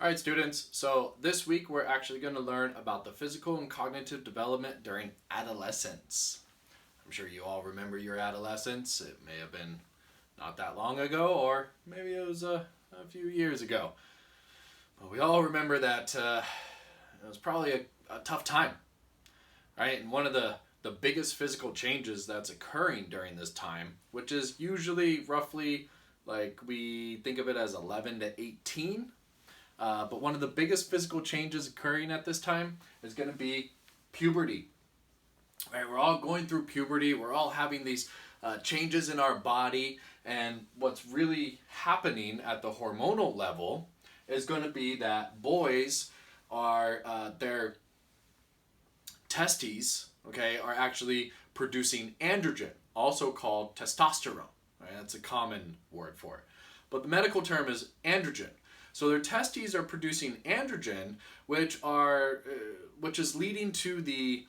All right, students, so this week we're actually going to learn about the physical and cognitive development during adolescence. I'm sure you all remember your adolescence. It may have been not that long ago, or maybe it was a few years ago. But we all remember that it was probably a tough time, right? And one of the biggest physical changes that's occurring during this time, which is usually roughly like we think of it as 11 to 18. But one of the biggest physical changes occurring at this time is going to be puberty. Right, we're all going through puberty. We're all having these changes in our body. And what's really happening at the hormonal level is going to be that boys are, their testes, okay, are actually producing androgen, also called testosterone. Right? That's a common word for it. But the medical term is androgen. So their testes are producing androgen, which is leading to the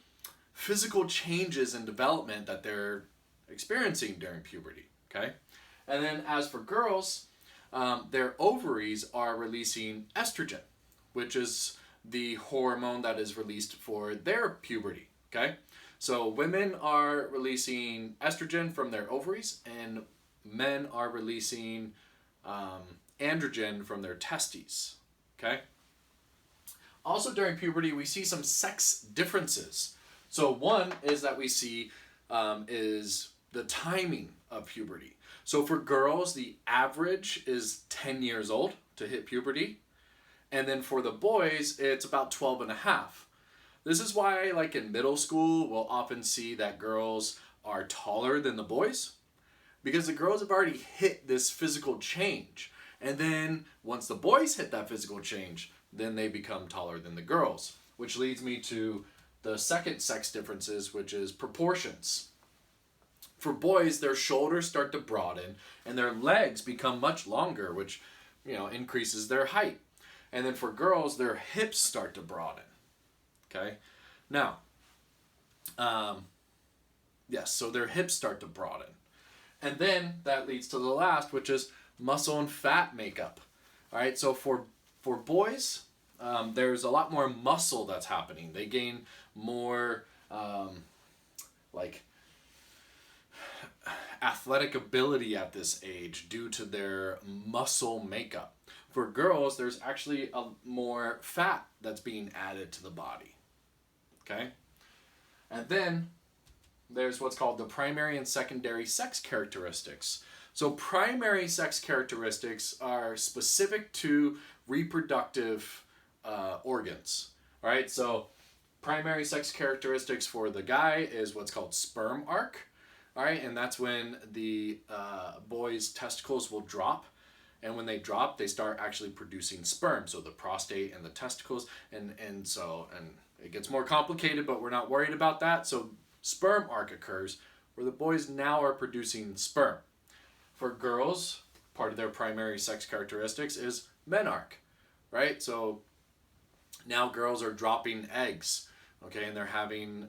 physical changes in development that they're experiencing during puberty. Okay, and then as for girls, their ovaries are releasing estrogen, which is the hormone that is released for their puberty. Okay, so women are releasing estrogen from their ovaries, and men are releasing androgen from their testes. Okay. Also during puberty, we see some sex differences. So one is that we see is the timing of puberty. So for girls, the average is 10 years old to hit puberty. And then for the boys, it's about 12 and a half. This is why, like in middle school, we'll often see that girls are taller than the boys, because the girls have already hit this physical change. And then once the boys hit that physical change, then they become taller than the girls, which leads me to the second sex differences, which is proportions. For boys, their shoulders start to broaden and their legs become much longer, which, increases their height. And then for girls, their hips start to broaden. Okay? Now, yes, so their hips start to broaden. And then that leads to the last, which is muscle and fat makeup. All right, so for boys, there's a lot more muscle that's happening. They gain more athletic ability at this age due to their muscle makeup. For girls, there's actually more fat that's being added to the body. Okay, and then there's what's called the primary and secondary sex characteristics. So primary sex characteristics are specific to reproductive organs. All right, so primary sex characteristics for the guy is what's called sperm arc. All right, and that's when the boy's testicles will drop. And when they drop, they start actually producing sperm. So the prostate and the testicles, and it gets more complicated, but we're not worried about that. So sperm arc occurs where the boys now are producing sperm. For girls, part of their primary sex characteristics is menarche, right? So now girls are dropping eggs, okay, and they're having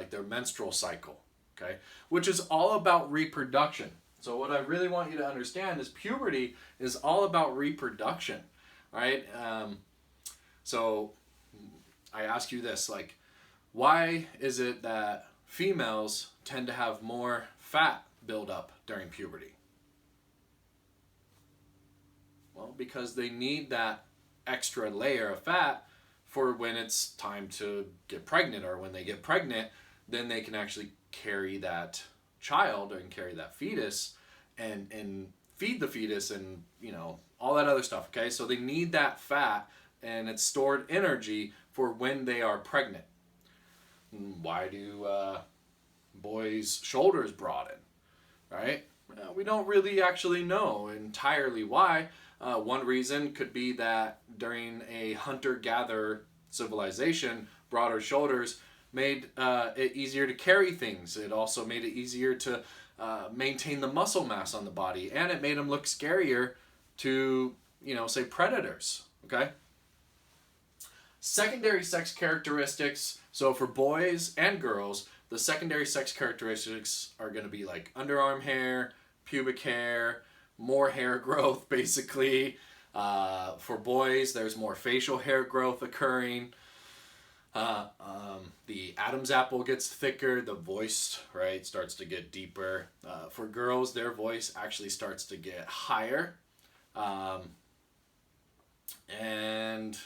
their menstrual cycle, okay, which is all about reproduction. So what I really want you to understand is puberty is all about reproduction, right? So I ask you this, why is it that females tend to have more fat build up during puberty? Well, because they need that extra layer of fat for when it's time to get pregnant, or when they get pregnant, then they can actually carry that child and carry that fetus and feed the fetus and all that other stuff. Okay, so they need that fat, and it's stored energy for when they are pregnant. Why do boys' shoulders broaden? Right? We don't really actually know entirely why. One reason could be that during a hunter-gatherer civilization, broader shoulders made it easier to carry things. It also made it easier to maintain the muscle mass on the body, and it made them look scarier to, say, predators. Okay? Secondary sex characteristics. So for boys and girls, the secondary sex characteristics are going to be like underarm hair, pubic hair, more hair growth, basically, For boys, there's more facial hair growth occurring. The Adam's apple gets thicker. The voice, right, starts to get deeper. For girls, their voice actually starts to get higher. And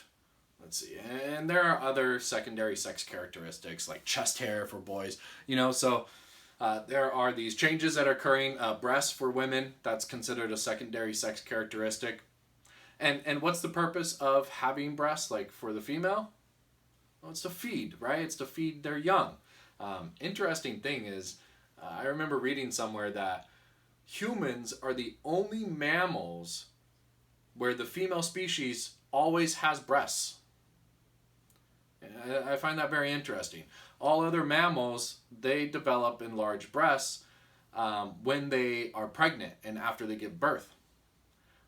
let's see. And there are other secondary sex characteristics like chest hair for boys. So there are these changes that are occurring. Breasts for women, that's considered a secondary sex characteristic. And what's the purpose of having breasts, like for the female? Well, it's to feed, right? It's to feed their young. Interesting thing is, I remember reading somewhere that humans are the only mammals where the female species always has breasts. I find that very interesting. All other mammals, they develop enlarged breasts when they are pregnant and after they give birth.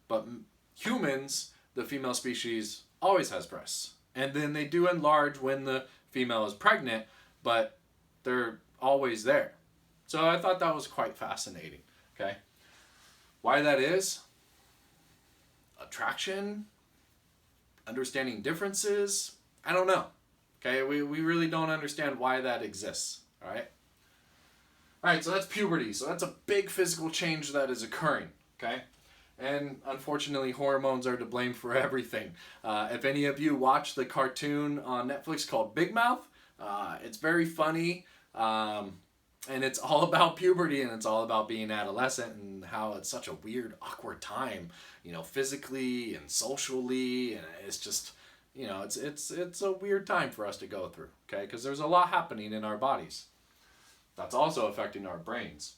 But humans, the female species, always has breasts. And then they do enlarge when the female is pregnant, but they're always there. So I thought that was quite fascinating. Okay, why that is? Attraction? Understanding differences? I don't know. Okay, we really don't understand why that exists. All right, so that's puberty. So that's a big physical change that is occurring. Okay. And unfortunately, hormones are to blame for everything. If any of you watch the cartoon on Netflix called Big Mouth, it's very funny. And it's all about puberty, and it's all about being adolescent and how it's such a weird, awkward time, physically and socially. And it's just, it's a weird time for us to go through, okay? Because there's a lot happening in our bodies. That's also affecting our brains.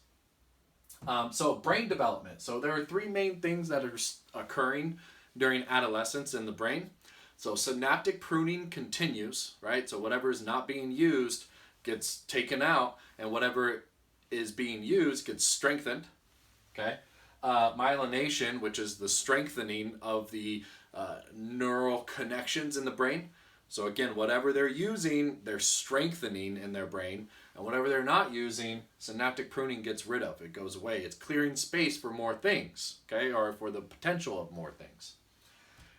So brain development. So there are three main things that are occurring during adolescence in the brain. So synaptic pruning continues, right? So whatever is not being used gets taken out, and whatever is being used gets strengthened, okay? Myelination, which is the strengthening of the neural connections in the brain. So again, whatever they're using, they're strengthening in their brain. And whatever they're not using, synaptic pruning gets rid of. It goes away. It's clearing space for more things, okay? Or for the potential of more things.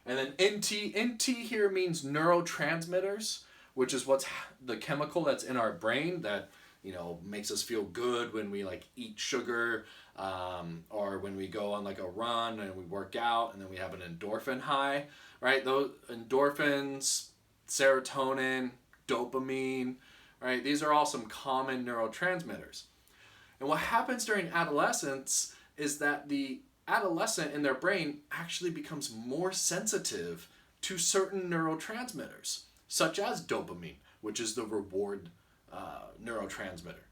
And then NT here means neurotransmitters, which is what's the chemical that's in our brain that, makes us feel good when we eat sugar, or when we go on a run and we work out and then we have an endorphin high, right? Those endorphins, serotonin, dopamine, right? These are all some common neurotransmitters. And what happens during adolescence is that the adolescent in their brain actually becomes more sensitive to certain neurotransmitters, such as dopamine, which is the reward neurotransmitter.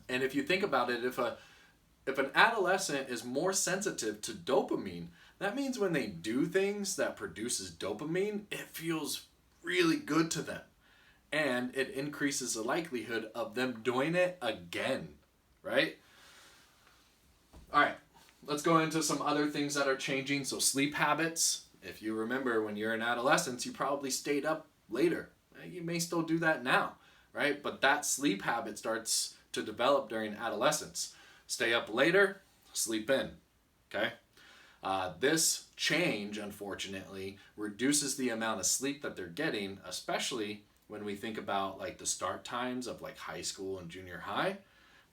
And if you think about it, if an adolescent is more sensitive to dopamine, that means when they do things that produces dopamine, it feels really good to them. And it increases the likelihood of them doing it again, right? All right, let's go into some other things that are changing. So sleep habits. If you remember, when you're in adolescence, you probably stayed up later. You may still do that now, right? But that sleep habit starts to develop during adolescence. Stay up later, sleep in, okay? This change, unfortunately, reduces the amount of sleep that they're getting, especially when we think about the start times of high school and junior high,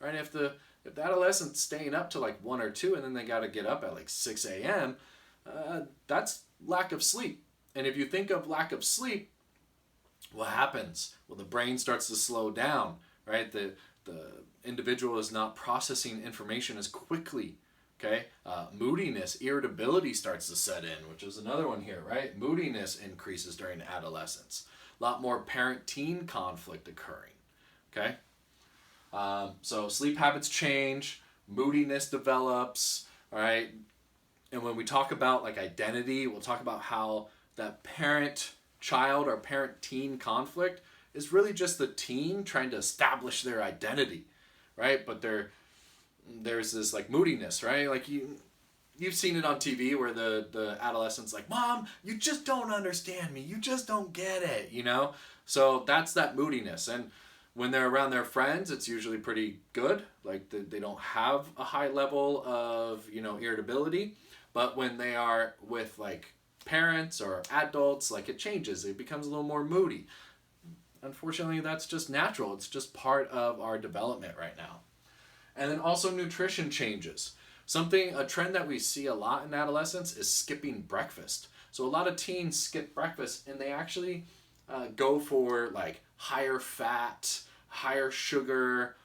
right? If the adolescent's staying up to 1 or 2 and then they got to get up at 6 a.m., that's lack of sleep. And if you think of lack of sleep, what happens? Well, the brain starts to slow down, right? The individual is not processing information as quickly, okay? Moodiness, irritability starts to set in, which is another one here, right? Moodiness increases during adolescence. A lot more parent-teen conflict occurring, okay? So sleep habits change, moodiness develops, all right? And when we talk about identity, we'll talk about how that parent-child or parent-teen conflict is really just the teen trying to establish their identity, right? But there's this moodiness, right? You've seen it on TV where the adolescent's Mom, you just don't understand me. You just don't get it, So that's that moodiness. And when they're around their friends, it's usually pretty good. They don't have a high level of, irritability. But when they are with like parents or adults, like it changes. It becomes a little more moody. Unfortunately, that's just natural. It's just part of our development right now. And then also nutrition changes. A trend that we see a lot in adolescence is skipping breakfast. So a lot of teens skip breakfast and they actually go for like higher fat, higher sugar,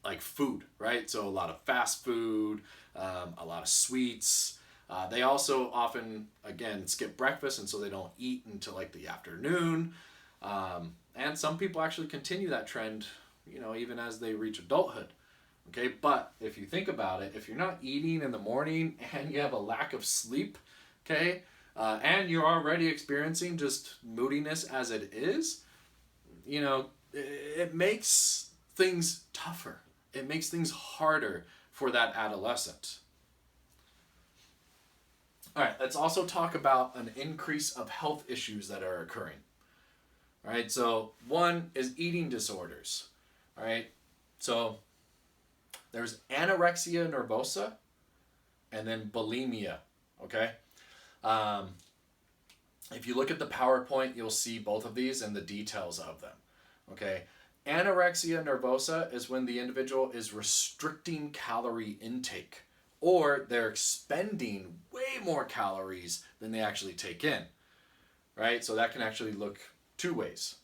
like food, right? So a lot of fast food, a lot of sweets. They also often, again, skip breakfast, and so they don't eat until like the afternoon. And some people actually continue that trend, even as they reach adulthood. Okay, but if you think about it, if you're not eating in the morning and you have a lack of sleep, okay, and you're already experiencing just moodiness as it is, it makes things tougher. It makes things harder for that adolescent. All right, let's also talk about an increase of health issues that are occurring. All right, so one is eating disorders. All right, so there's anorexia nervosa and then bulimia. Okay, if you look at the PowerPoint, you'll see both of these and the details of them. Okay, anorexia nervosa is when the individual is restricting calorie intake, or they're expending way more calories than they actually take in, right? So that can actually look two ways.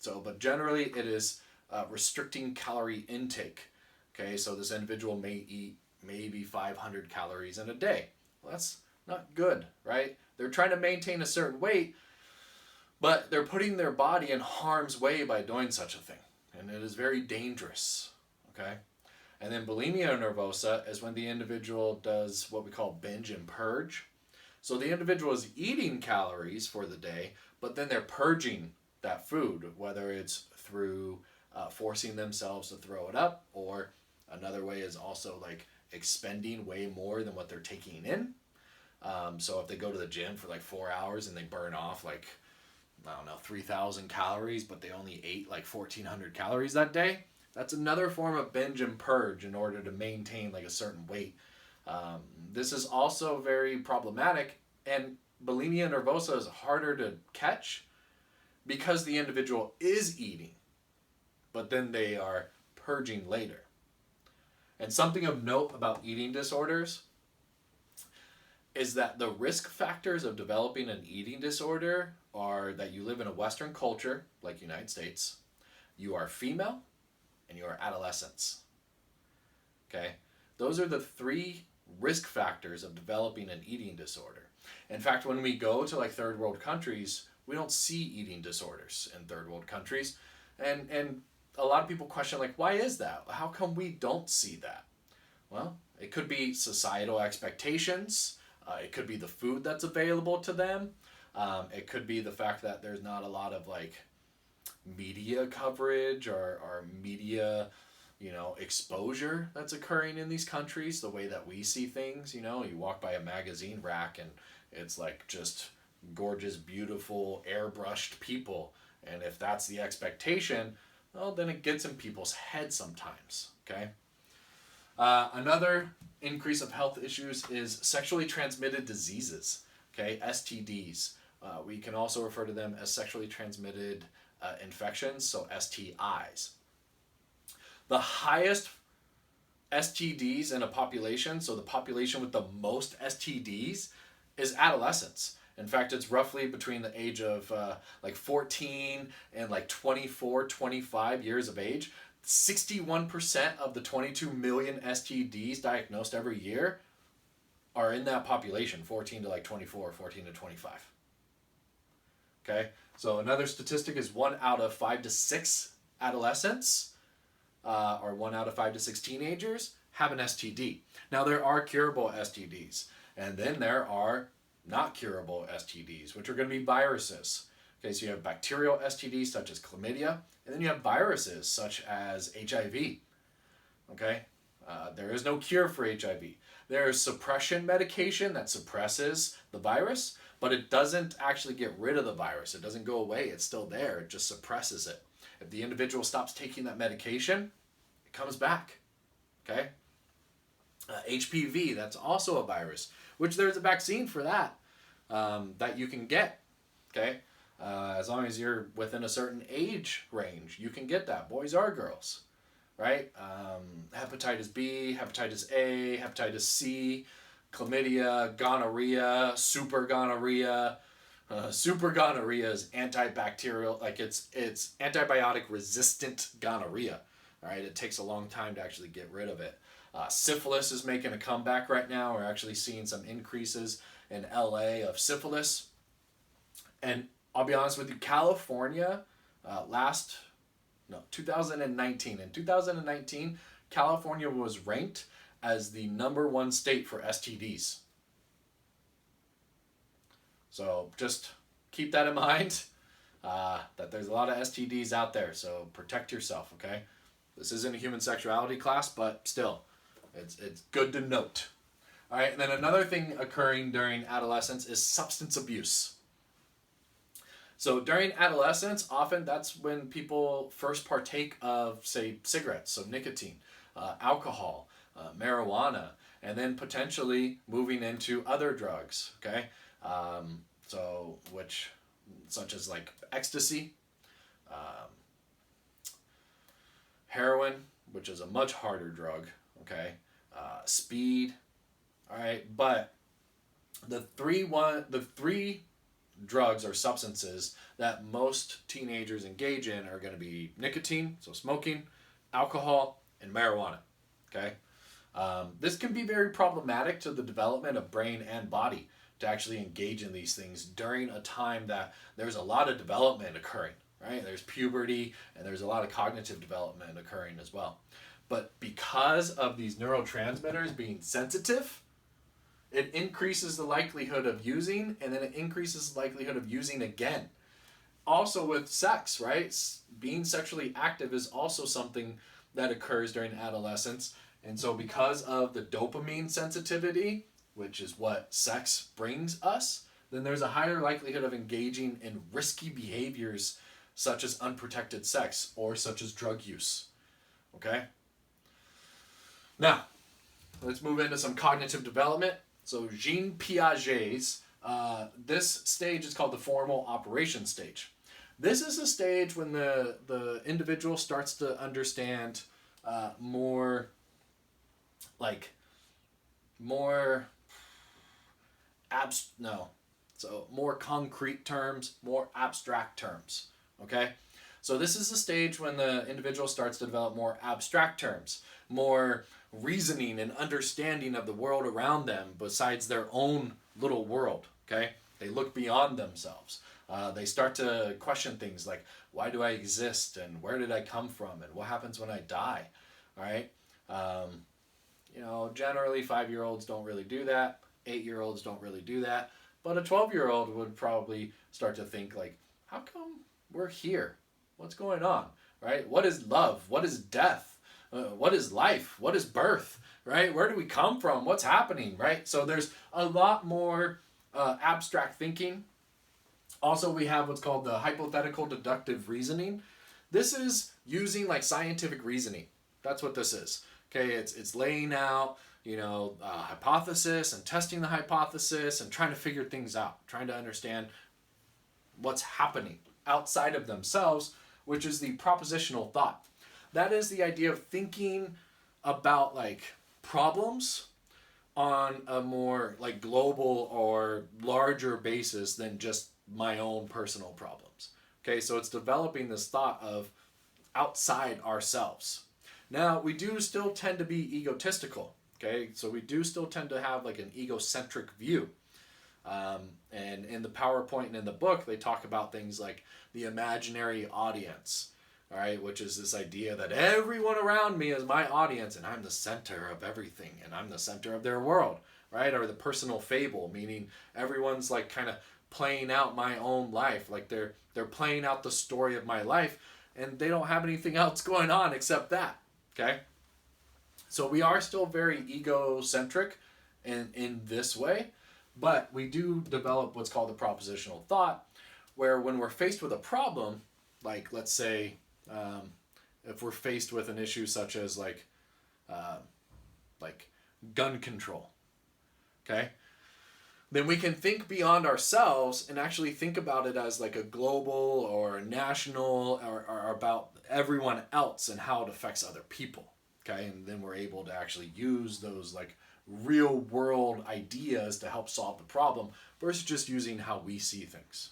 But generally it is restricting calorie intake. Okay, so this individual may eat maybe 500 calories in a day. Well, that's not good, right? They're trying to maintain a certain weight, but they're putting their body in harm's way by doing such a thing. And it is very dangerous, okay? And then bulimia nervosa is when the individual does what we call binge and purge. So the individual is eating calories for the day, but then they're purging that food, whether it's through forcing themselves to throw it up, or another way is also like expending way more than what they're taking in. So if they go to the gym for like 4 hours and they burn off like, 3,000 calories, but they only ate like 1,400 calories that day, that's another form of binge and purge in order to maintain like a certain weight. This is also very problematic, and bulimia nervosa is harder to catch because the individual is eating, but then they are purging later. And something of note about eating disorders is that the risk factors of developing an eating disorder are that you live in a Western culture, like United States, you are female, and you are adolescents. Okay? Those are the three risk factors of developing an eating disorder. In fact, when we go to like third world countries, we don't see eating disorders in third world countries. And a lot of people question, like, why is that? How come we don't see that? Well, it could be societal expectations. It could be the food that's available to them. It could be the fact that there's not a lot of like media coverage or media, exposure that's occurring in these countries, the way that we see things. You walk by a magazine rack and it's like just gorgeous, beautiful, airbrushed people. And if that's the expectation, well, then it gets in people's heads sometimes, okay? Another increase of health issues is sexually transmitted diseases, okay? STDs. We can also refer to them as sexually transmitted infections, so STIs. The highest STDs in a population, so the population with the most STDs, is adolescents. In fact, it's roughly between the age of 14 and 24, 25 years of age. 61% of the 22 million STDs diagnosed every year are in that population, 14 to 24, 14 to 25. Okay, so another statistic is 1 out of 5 to 6 adolescents, or 1 out of 5 to 6 teenagers have an STD. Now, there are curable STDs, and then there are not curable STDs, which are going to be viruses. Okay, so you have bacterial STDs such as chlamydia, and then you have viruses such as HIV. Okay, there is no cure for HIV. There is suppression medication that suppresses the virus, but it doesn't actually get rid of the virus. It doesn't go away. It's still there. It just suppresses it. If the individual stops taking that medication, it comes back. Okay? HPV, that's also a virus, which there's a vaccine for that that you can get. Okay, as long as you're within a certain age range, you can get that, boys or girls, right? Hepatitis B, hepatitis A, hepatitis C, chlamydia, gonorrhea, super gonorrhea. Super gonorrhea is antibacterial, like it's antibiotic resistant gonorrhea. All right, it takes a long time to actually get rid of it. Syphilis is making a comeback right now. We're actually seeing some increases in LA of syphilis. And I'll be honest with you, California, 2019. In 2019, California was ranked as the #1 state for STDs. So just keep that in mind, that there's a lot of STDs out there. So protect yourself, okay? This isn't a human sexuality class, but still, it's good to note. All right, and then another thing occurring during adolescence is substance abuse. So during adolescence, often that's when people first partake of, say, cigarettes, so nicotine, alcohol, marijuana, and then potentially moving into other drugs, okay? Such as like ecstasy, heroin, which is a much harder drug, okay? Speed, all right? But the three drugs or substances that most teenagers engage in are going to be nicotine, so smoking, alcohol, and marijuana, okay? This can be very problematic to the development of brain and body to actually engage in these things during a time that there's a lot of development occurring, right? There's puberty and there's a lot of cognitive development occurring as well. But because of these neurotransmitters being sensitive, it increases the likelihood of using, and then it increases the likelihood of using again. Also with sex, right? Being sexually active is also something that occurs during adolescence. And so because of the dopamine sensitivity, which is what sex brings us, then there's a higher likelihood of engaging in risky behaviors such as unprotected sex or such as drug use. Okay? Now, let's move into some cognitive development. So Jean Piaget's, this stage is called the formal operation stage. This is a stage when the individual starts to understand more concrete terms, more abstract terms, okay? So this is a stage when the individual starts to develop more abstract terms, more reasoning and understanding of the world around them besides their own little world, okay? They look beyond themselves. They start to question things like, why do I exist, and where did I come from, and what happens when I die, all right? Generally 5-year-olds don't really do that. 8-year-olds don't really do that. But a 12-year-old would probably start to think like, how come we're here? What's going on, right? What is love? What is death? What is life? What is birth, right? Where do we come from? What's happening, right? So there's a lot more abstract thinking. Also, we have what's called the hypothetical deductive reasoning. This is using like scientific reasoning. That's what this is. Okay, it's laying out, hypothesis and testing the hypothesis and trying to figure things out, trying to understand what's happening outside of themselves, which is the propositional thought. That is the idea of thinking about like problems on a more like global or larger basis than just my own personal problems. Okay, so it's developing this thought of outside ourselves. Now, we do still tend to be egotistical, okay? So we do still tend to have like an egocentric view. And in the PowerPoint and in the book, they talk about things like the imaginary audience, all right? Which is this idea that everyone around me is my audience and I'm the center of everything and I'm the center of their world, right? Or the personal fable, meaning everyone's like kind of playing out my own life. Like they're playing out the story of my life and they don't have anything else going on except that. Okay, so we are still very egocentric in this way, but we do develop what's called the propositional thought, where when we're faced with a problem, like let's say if we're faced with an issue such as like gun control. Okay? Then we can think beyond ourselves and actually think about it as like a global or a national or about everyone else and how it affects other people. Okay? And then we're able to actually use those like real world ideas to help solve the problem versus just using how we see things.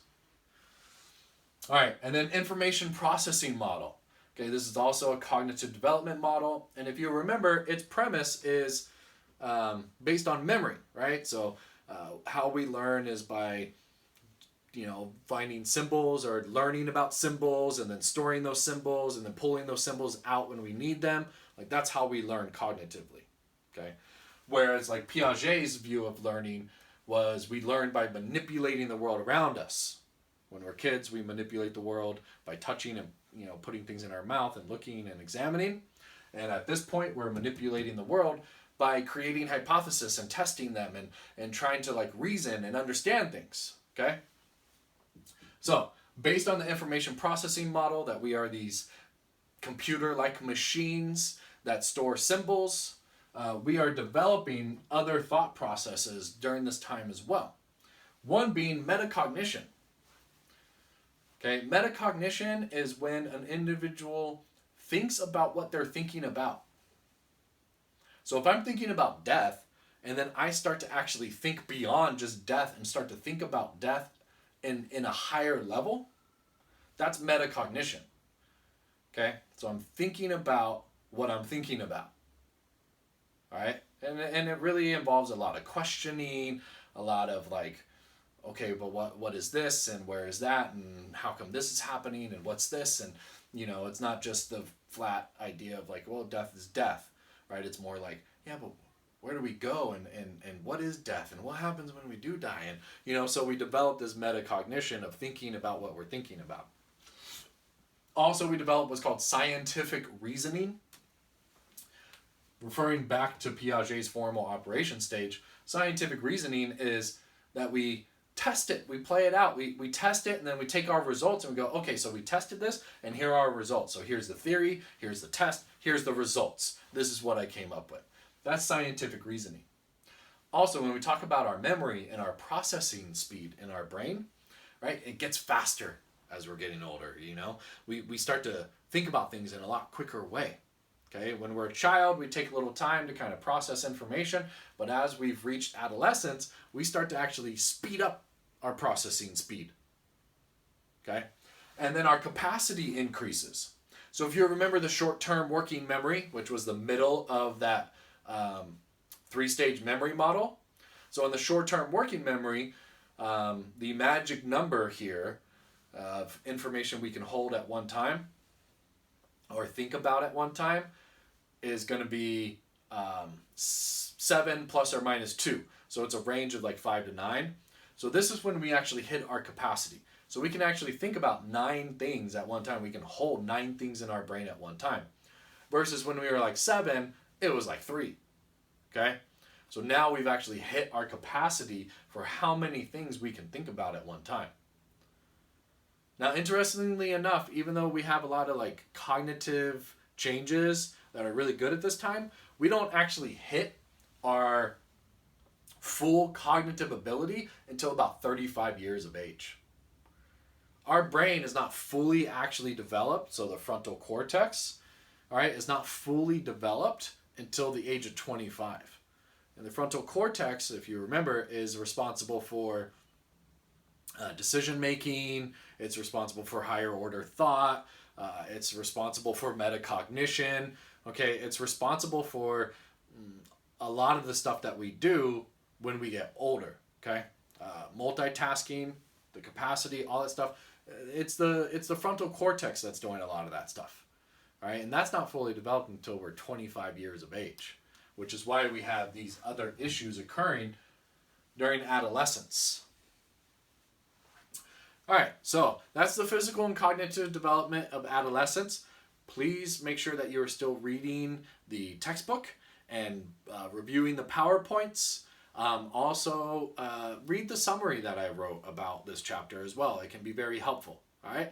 All right, and then information processing model. Okay, this is also a cognitive development model, and if you remember, its premise is based on memory, right? So how we learn is by finding symbols or learning about symbols and then storing those symbols and then pulling those symbols out when we need them. Like that's how we learn cognitively. Okay, whereas like Piaget's view of learning was we learn by manipulating the world around us. When we're kids, we manipulate the world by touching and putting things in our mouth and looking and examining. And at this point, we're manipulating the world by creating hypotheses and testing them and trying to like reason and understand things. Okay? So, based on the information processing model that we are these computer-like machines that store symbols, we are developing other thought processes during this time as well. One being metacognition. Okay, metacognition is when an individual thinks about what they're thinking about. So if I'm thinking about death, and then I start to actually think beyond just death and start to think about death in a higher level, that's metacognition. Okay, so I'm thinking about what I'm thinking about. All right, and it really involves a lot of questioning, a lot of like, okay, but what is this and where is that and how come this is happening and what's this, and it's not just the flat idea of like, well, death is death, right? It's more like, yeah, but where do we go and what is death and what happens when we do die, and so we develop this metacognition of thinking about what we're thinking about. Also, we develop what's called scientific reasoning. Referring back to Piaget's formal operation stage, scientific reasoning is that we test it, we play it out, we test it, and then we take our results and we go, okay, so we tested this, and here are our results. So here's the theory, here's the test, here's the results. This is what I came up with. That's scientific reasoning. Also, when we talk about our memory and our processing speed in our brain, right, it gets faster as we're getting older, We start to think about things in a lot quicker way. Okay, when we're a child, we take a little time to kind of process information, but as we've reached adolescence, we start to actually speed up our processing speed. Okay, and then our capacity increases. So if you remember the short-term working memory, which was the middle of that three-stage memory model, so in the short-term working memory, the magic number here of information we can hold at one time or think about at one time is going to be 7 plus or minus 2. So it's a range of like 5 to 9. So this is when we actually hit our capacity. So we can actually think about 9 things at one time. We can hold 9 things in our brain at one time. Versus when we were like 7, it was like 3. Okay? So now we've actually hit our capacity for how many things we can think about at one time. Now, interestingly enough, even though we have a lot of like cognitive changes that are really good at this time, we don't actually hit our full cognitive ability until about 35 years of age. Our brain is not fully actually developed, so the frontal cortex, all right, is not fully developed until the age of 25. And the frontal cortex, if you remember, is responsible for decision making. It's responsible for higher order thought. It's responsible for metacognition. Okay, it's responsible for a lot of the stuff that we do when we get older. Okay, multitasking, the capacity, all that stuff. It's the frontal cortex that's doing a lot of that stuff. All right, and that's not fully developed until we're 25 years of age, which is why we have these other issues occurring during adolescence. All right, so that's the physical and cognitive development of adolescence. Please make sure that you're still reading the textbook and reviewing the PowerPoints. Also, read the summary that I wrote about this chapter as well. It can be very helpful. All right.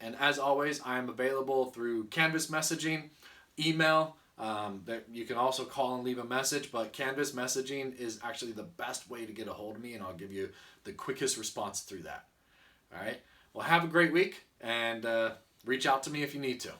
And as always, I'm available through Canvas messaging, email. You can also call and leave a message, but Canvas messaging is actually the best way to get a hold of me, and I'll give you the quickest response through that. All right. Well, have a great week, and reach out to me if you need to.